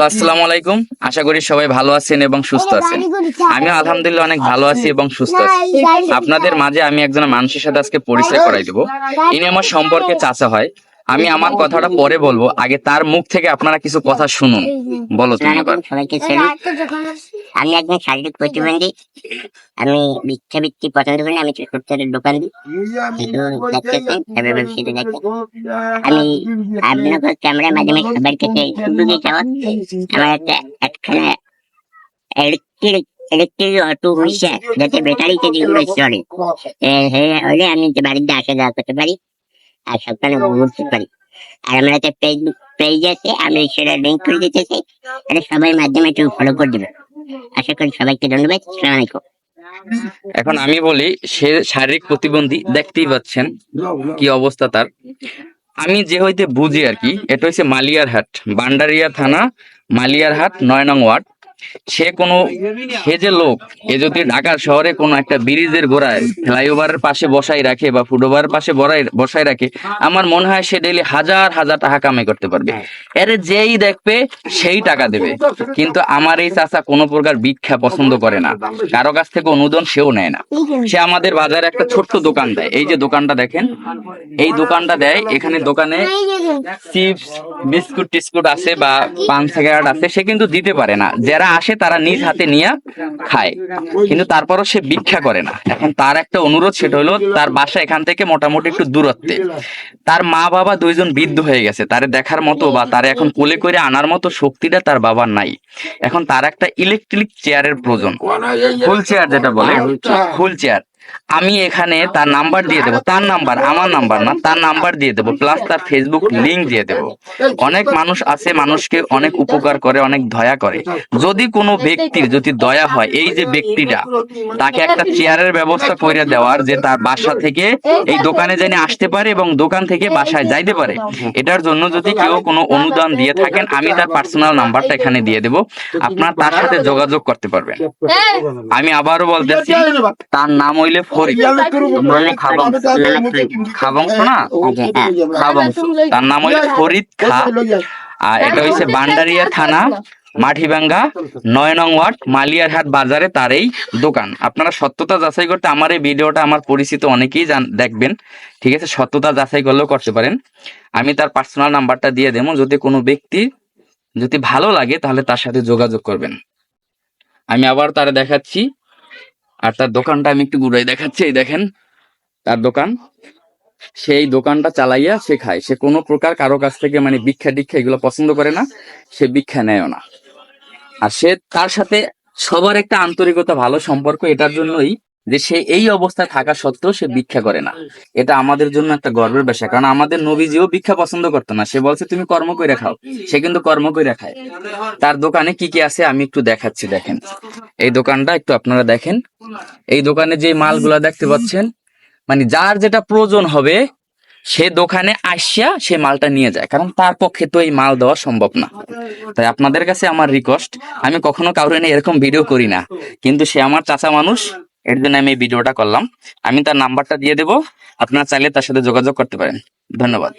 আসসালামু আলাইকুম। আশা করি সবাই ভালো আছেন এবং সুস্থ আছেন। আমি আলহামদুলিল্লাহ অনেক ভালো আছি এবং সুস্থ আছি। আপনাদের মাঝে আমি একজন মানুষের সাথে আজকে পরিচয় করাই দেব। ইনি আমার সম্পর্কে চাচা হয়। আমি আমার কথাটা পরে বলবো, আগে তার মুখ থেকে আপনারা কিছু কথা শুনুন। বলো তুমি এবার। সবাইকে সেলুট। আমি একজন শারীরিক প্রতিবন্ধী। আমি ভিক্ষাবৃত্তি পছন্দ করি। আমি ছোট্ট দোকান দিই। দেখতেছেন এভাবে সেটা দেখেন। আমি আপনার ক্যামেরার মাধ্যমে সবার কাছে সুযোগই চাওয়া। আমার একখানা ইলেকট্রিক অটো হইছে যাতে ব্যাটারিতে যেগুলো চলে হলে আমি বাড়িতে আসা যাওয়া করতে পারি আর সবখানে ঘুরতে পারি। আর আমার একটা ফেসবুক পেজ আছে, আমি সেটা লিঙ্ক করে দিতে চাই। এটা সবাই মাধ্যমে একটু ফলো করে দেবে। আশা করি সবাইকে ধন্যবাদ। আসসালামু আলাইকুম। এখন আমি বলি, সে শারীরিক প্রতিবন্ধী, দেখতেই পাচ্ছেন কি অবস্থা তার। আমি যে হইতে বুঝি আর কি, এটা হচ্ছে মালিয়ারহাট, বান্ডারিয়া থানা, মালিয়ারহাট ৯ নং ওয়ার্ড। সে যে লোক, এ যদি ঢাকার শহরে কোনো একটা ব্রিজের গোড়ায় ফ্লাইওভারের পাশে বসাই রাখে বা ফুটওভারের পাশে বসাই রাখে, আমার মনে হয় সে ডেইলি হাজার হাজার টাকা কামাই করতে পারবে। এর যেই দেখবে সেই টাকা দেবে। কিন্তু আমার এই চাচা কোনো প্রকার ভিক্ষা পছন্দ করে না, কারো কাছ থেকে অনুদান সেও নেয় না। সে আমাদের বাজারে একটা ছোট্ট দোকান দেয়। এই যে দোকানটা দেখেন, এই দোকানটা দেয়। এখানে দোকানে চিপস বিস্কুট টিস্কুট আছে বা পান সিগারেট আছে, সে কিন্তু দিতে পারে না। যারা আসে তারা নিজ হাতে নিয়ে খায়, কিন্তু তারপরও সে ভিক্ষা করে না। এখন তার একটা অনুরোধ, সেটা হলো তার বাসা এখান থেকে মোটামুটি একটু দূরত্বে। তার মা বাবা দুইজন বৃদ্ধ হয়ে গেছে, তারে দেখার মতো বা তারে এখন কোলে করে আনার মতো শক্তিটা তার বাবার নাই। এখন তার একটা ইলেকট্রিক চেয়ারের প্রয়োজন, হুইল চেয়ার যেটা বলে, হুইল চেয়ার। আমি এখানে তার নাম্বার দিয়ে দেবো, তার নাম্বার, আমার নাম্বার না, তার নাম্বার দিয়ে দেবো, প্লাস তার ফেসবুক লিংক দিয়ে দেবো। অনেক মানুষ আছে, মানুষকে অনেক উপকার করে, অনেক দয়া করে। যদি কোনো ব্যক্তির যদি দয়া হয়, এই যে ব্যক্তিটা, তাকে একটা চেয়ারের ব্যবস্থা করে দেওয়ার, যে তার বাসা থেকে এই দোকানে জেনে আসতে পারে এবং দোকান থেকে বাসায় যাইতে পারে, এটার জন্য যদি কেউ কোনো অনুদান দিয়ে থাকেন, আমি তার পার্সোনাল নাম্বারটা এখানে দিয়ে দেবো, আপনার তার সাথে যোগাযোগ করতে পারবেন। আমি আবারও বলতেছি, তার নাম হইলে ফরিদ, খাবংশ না, খাবংশ। তার নাম হইলে ফরিদ খা। আর এটা হচ্ছে বান্ডারিয়া থানা, মাটিভাঙ্গা ৯ নং ওয়ার্ড, মালিয়ারহাট বাজারে তার এই দোকান। আপনারা সত্যতা যাচাই করতে আমার এই ভিডিওটা আমার পরিচিত অনেকেই দেখবেন, ঠিক আছে? সত্যতা যাচাই করলেও করতে পারেন। আমি তার পার্সোনাল নাম্বারটা দিয়ে দেবো, যদি কোনো ব্যক্তি যদি ভালো লাগে তাহলে তার সাথে যোগাযোগ করবেন। আমি আবার তারা দেখাচ্ছি, আর তার দোকানটা আমি একটু ঘুরাই দেখাচ্ছি। এই দেখেন তার দোকান। সেই দোকানটা চালাইয়া সে খায়। সে কোনো প্রকার কারো কাছ থেকে মানে ভিক্ষা টিক্ষা এগুলো পছন্দ করে না, সে ভিক্ষা নেয়ও না। আর সে তার সাথে সবার একটা আন্তরিকতা, ভালো সম্পর্ক, এটার জন্যই যে সে এই অবস্থায় থাকা সত্ত্বেও সে ভিক্ষা করে না। এটা আমাদের জন্য একটা গর্বের বিষয়, কারণ আমাদের নবীজিও ভিক্ষা পছন্দ করতো না। সে বলছে তুমি কর্ম কইরা খাও, সে কিন্তু কর্ম কইরা খায়। তার দোকানে কি কি আছে আমি একটু দেখাচ্ছি, দেখেন এই দোকানটা একটু আপনারা দেখেন। এই দোকানে যে মালগুলা দেখতে পাচ্ছেন, মানে যার যেটা প্রয়োজন হবে সে দোকানে আসিয়া সে মালটা নিয়ে যায়, কারণ তার পক্ষে তো এই মাল দেওয়া সম্ভব না। তাই আপনাদের কাছে আমার রিকোয়েস্ট, আমি কখনো কাউরে নিয়ে এরকম ভিডিও করি না, কিন্তু সে আমার চাচা মানুষ, এর জন্য আমি এই ভিডিওটা করলাম। আমি তার নাম্বারটা দিয়ে দেবো, আপনারা চাইলে তার সাথে যোগাযোগ করতে পারেন। ধন্যবাদ।